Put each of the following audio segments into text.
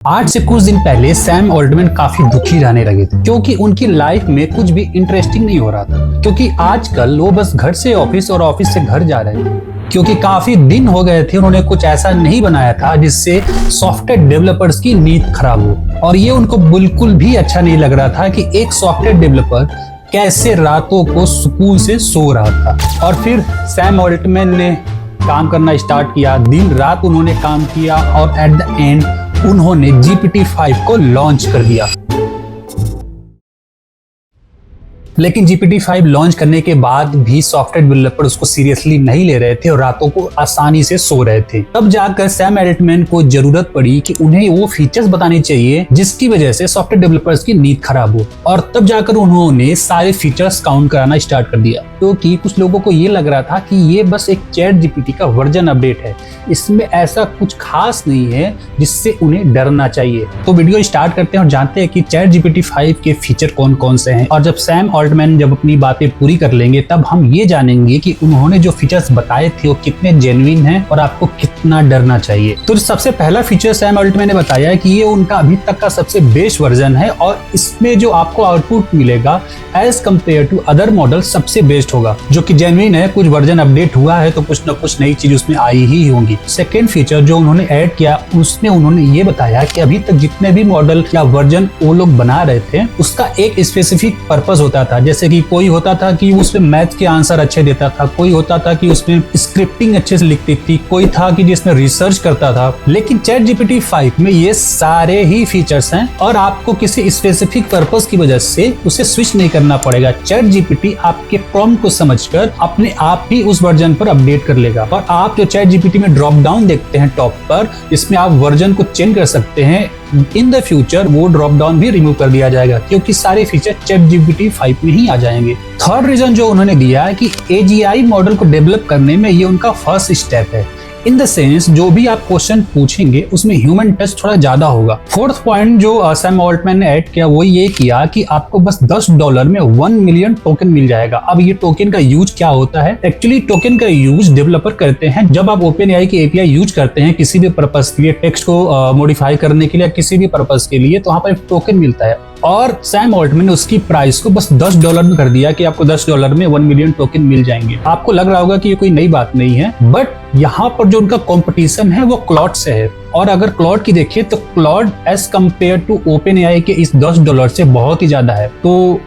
आज से कुछ दिन पहले सैम ऑल्टमैन काफी दुखी रहने लगे थे क्योंकि उनकी लाइफ में कुछ भी इंटरेस्टिंग नहीं हो रहा था। क्योंकि आजकल वो बस घर से ऑफिस और ऑफिस से घर जा रहे थे, क्योंकि काफी दिन हो गए थे उन्होंने कुछ ऐसा नहीं बनाया था जिससे सॉफ्टवेयर डेवलपर्स की नींद खराब हो। और ये उनको बिल्कुल भी अच्छा नहीं लग रहा था कि एक सॉफ्टवेयर डेवलपर कैसे रातों को सुकून से सो रहा था। और फिर सैम ऑल्टमैन ने काम करना स्टार्ट किया, दिन रात उन्होंने काम किया और एट द एंड उन्होंने GPT-5 को लॉन्च कर दिया। लेकिन GPT-5 लॉन्च करने के बाद भी सॉफ्टवेयर डेवलपर उसको सीरियसली नहीं ले रहे थे और रातों को आसानी से सो रहे थे। तब जाकर सैम ऑल्टमैन को जरूरत पड़ी कि उन्हें वो फीचर्स बताने चाहिए जिसकी वजह से सॉफ्टवेयर डेवलपर्स की नींद खराब हो। और तब जाकर उन्होंने सारे फीचर्स काउंट कराना स्टार्ट कर दिया, क्योंकि कुछ लोगों को ये लग रहा था कि ये बस एक चैट GPT का वर्जन अपडेट है, इसमें ऐसा कुछ खास नहीं है जिससे उन्हें डरना चाहिए। तो वीडियो स्टार्ट करते हैं और जानते हैं कि चैट GPT-5 के फीचर कौन कौन से हैं। और जब सैम ऑल्टमैन जब अपनी बातें पूरी कर लेंगे तब हम ये जानेंगे कि उन्होंने जो फीचर्स बताए थे वो कितने जेन्युइन हैं और आपको कितना डरना चाहिए। तो सबसे पहला फीचर सैम ऑल्टमैन ने बताया कि ये उनका अभी तक का सबसे बेस्ट वर्जन है और इसमें जो आपको आउटपुट मिलेगा as compared to other model सबसे बेस्ट होगा, जो कि जेन्युइन है। कुछ वर्जन अपडेट हुआ है तो कुछ न कुछ नई चीज उसमें आई ही होंगी। सेकेंड फीचर जो उन्होंने ऐड किया उसमें उन्होंने ये बताया कि अभी तक जितने भी मॉडल या वर्जन वो लोग बना रहे थे उसका एक स्पेसिफिक पर्पस होता था। जैसे कि कोई होता था कि उसमें मैथ के आंसर अच्छे देता था, कोई होता था कि उसमें स्क्रिप्टिंग अच्छे से लिखती थी, कोई था कि जिसमें रिसर्च करता था। लेकिन चैट GPT-5 में ये सारे ही फीचर्स हैं और आपको किसी स्पेसिफिक पर्पस की वजह से उसे स्विच नहीं करना पड़ेगा। चैट GPT आपके प्रॉम्प्ट को समझकर अपने आप ही उस वर्जन पर अपडेट कर लेगा। और आप जो चैट GPT में ड्रॉप डाउन देखते हैं टॉप पर, इसमें आप वर्जन को चेंज कर सकते हैं। इन द फ्यूचर वो ड्रॉप डाउन भी रिमूव कर दिया जाएगा क्योंकि सारे फीचर चैट GPT-5 में ही आ जाएंगे। थर्ड रीजन जो उन्होंने दिया है कि AGI मॉडल को डेवलप करने में ये उनका फर्स्ट स्टेप है। इन द सेंस जो भी आप क्वेश्चन पूछेंगे उसमें ह्यूमन टच थोड़ा ज्यादा होगा। फोर्थ पॉइंट जो सैम ऑल्टमैन ने ऐड किया वो ये किया कि आपको बस $10 में 1 मिलियन टोकन मिल जाएगा। अब ये टोकन का यूज क्या होता है? एक्चुअली टोकन का यूज डेवलपर करते हैं जब आप OpenAI की API यूज करते हैं किसी भी पर्पस के लिए, टेक्स्ट को मॉडिफाई करने के लिए, किसी भी पर्पस के लिए, तो वहाँ पर एक टोकन मिलता है। और सैम ऑल्टमैन ने उसकी प्राइस को बस $10 में कर दिया कि आपको $10 में 1 मिलियन टोकन मिल जाएंगे। आपको लग रहा होगा कि ये कोई नई बात नहीं है, बट यहाँ पर जो उनका कंपटीशन है वो क्लॉड से है। और अगर क्लॉड की देखिए तो Claude as compared to OpenAI के इस $10 से बहुत ही ज्यादा है, तो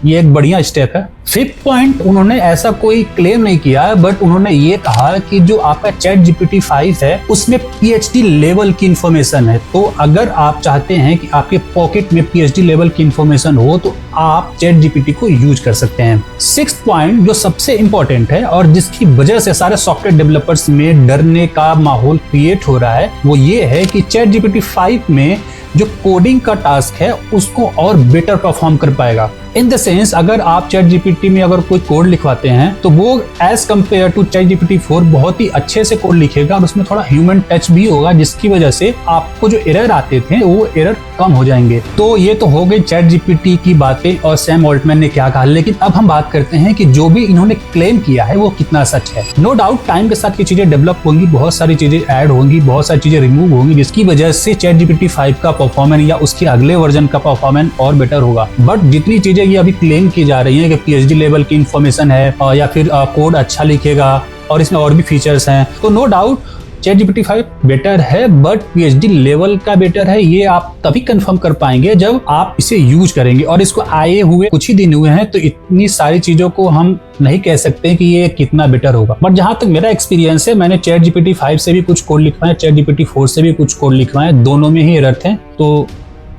ये एक बढ़िया स्टेप है। फिफ्थ पॉइंट, उन्होंने ऐसा कोई क्लेम नहीं किया बट उन्होंने ये कहा कि जो आपका चैट GPT-5 है उसमें PhD लेवल की इंफॉर्मेशन है। तो अगर आप चाहते हैं कि आपके पॉकेट में PhD लेवल की इंफॉर्मेशन हो तो आप चैट GPT को यूज कर सकते हैं। सिक्स्थ पॉइंट जो सबसे इंपॉर्टेंट है और जिसकी वजह से सारे सॉफ्टवेयर डेवलपर्स में डरने का माहौल क्रिएट हो रहा है वो ये है कि चैट GPT-5 में जो कोडिंग का टास्क है उसको और बेटर परफॉर्म कर पाएगा। इन द सेंस अगर आप चैट GPT में अगर कोई कोड लिखवाते हैं तो वो as compared to chat GPT-4 बहुत ही अच्छे से कोड लिखेगा और उसमें थोड़ा ह्यूमन टच भी होगा, जिसकी वजह से आपको जो एरर आते थे वो एरर कम हो जाएंगे। तो ये तो हो गई चैट GPT की बातें और सैम ऑल्टमैन ने क्या कहा। लेकिन अब हम बात करते हैं कि जो भी इन्होंने क्लेम किया है वो कितना सच है। नो डाउट टाइम के साथ ये चीजें डेवलप होंगी, बहुत सारी चीजें ऐड होंगी, बहुत सारी चीजें रिमूव होंगी, जिसकी वजह से चैट GPT-5 का परफॉर्मेंस या उसके अगले वर्जन का परफॉर्मेंस और बेटर होगा। बट जितनी चीजें ये अभी क्लेम की जा रही हैं कि PhD लेवल की इंफॉर्मेशन है या फिर कोड अच्छा लिखेगा और इसमें और भी फीचर्स हैं, तो no doubt chat GPT-5 better है, बट PhD लेवल का बेटर है ये आप तभी कंफर्म कर पाएंगे जब आप इसे यूज करेंगे। और इसको आए हुए कुछ ही दिन हुए हैं तो इतनी सारी चीजों को हम नहीं कह सकते कि ये कितना बेटर होगा। बट जहां तक मेरा एक्सपीरियंस है, मैंने चैट GPT-5 से भी कुछ कोड लिखवाए, चैट GPT-4 से भी कुछ कोड लिखवाए, दोनों में ही एरर थे। तो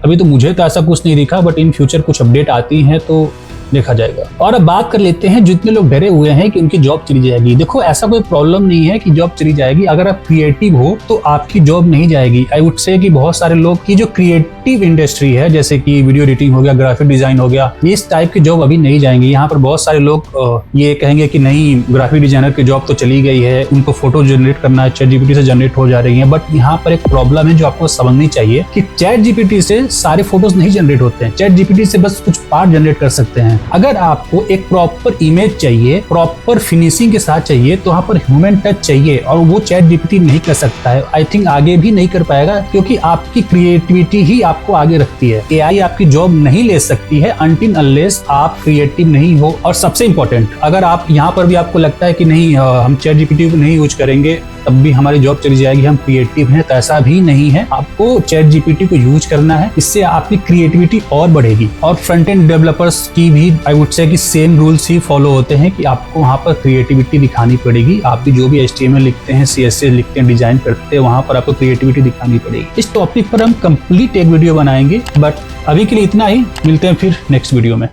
अभी तो मुझे तो ऐसा कुछ नहीं दिखा, बट इन फ्यूचर कुछ अपडेट आती है तो देखा जाएगा। और अब बात कर लेते हैं जितने लोग डरे हुए हैं कि उनकी जॉब चली जाएगी। देखो ऐसा कोई प्रॉब्लम नहीं है कि जॉब चली जाएगी। अगर आप क्रिएटिव हो तो आपकी जॉब नहीं जाएगी। आई वुड से कि बहुत सारे लोग की जो क्रिएटिव इंडस्ट्री है, जैसे कि वीडियो एडिटिंग हो गया, ग्राफिक डिजाइन हो गया, इस टाइप की जॉब अभी नहीं जाएंगी। यहाँ पर बहुत सारे लोग ये कहेंगे कि नहीं, ग्राफिक डिजाइनर की जॉब तो चली गई है, उनको फोटो जनरेट करना है, चैट GPT से जनरेट हो जा रही है। बट यहाँ पर एक प्रॉब्लम है जो आपको समझनी चाहिए कि चैट GPT से सारे फोटोज नहीं जनरेट होते हैं। चैट GPT से बस कुछ पार्ट जनरेट कर सकते हैं। हैं। अगर आपको एक प्रॉपर इमेज चाहिए, प्रॉपर फिनिशिंग के साथ चाहिए, तो वहाँ पर ह्यूमन टच चाहिए और वो चैट जीपीटी नहीं कर सकता है। आई थिंक आगे भी नहीं कर पाएगा, क्योंकि आपकी क्रिएटिविटी ही आपको आगे रखती है। एआई आपकी जॉब नहीं ले सकती है अनटिल अनलेस आप क्रिएटिव नहीं हो। और सबसे इंपॉर्टेंट, अगर आप यहाँ पर भी आपको लगता है कि नहीं हम चैट जीपीटी को नहीं यूज करेंगे तब भी हमारी जॉब चली जाएगी, हम क्रिएटिव हैं, तो ऐसा भी नहीं है। आपको चैट जीपीटी को यूज करना है, इससे आपकी क्रिएटिविटी और बढ़ेगी। और फ्रंट एंड डेवलपर्स की भी आई वुड से कि सेम रूल्स ही फॉलो होते हैं कि आपको वहाँ पर क्रिएटिविटी दिखानी पड़ेगी। आप भी जो भी HTML लिखते हैं, CSS लिखते हैं, डिजाइन करते हैं, वहाँ पर आपको क्रिएटिविटी दिखानी पड़ेगी। इस टॉपिक पर हम कंप्लीट एक वीडियो बनाएंगे, बट अभी के लिए इतना ही। मिलते हैं फिर नेक्स्ट वीडियो में।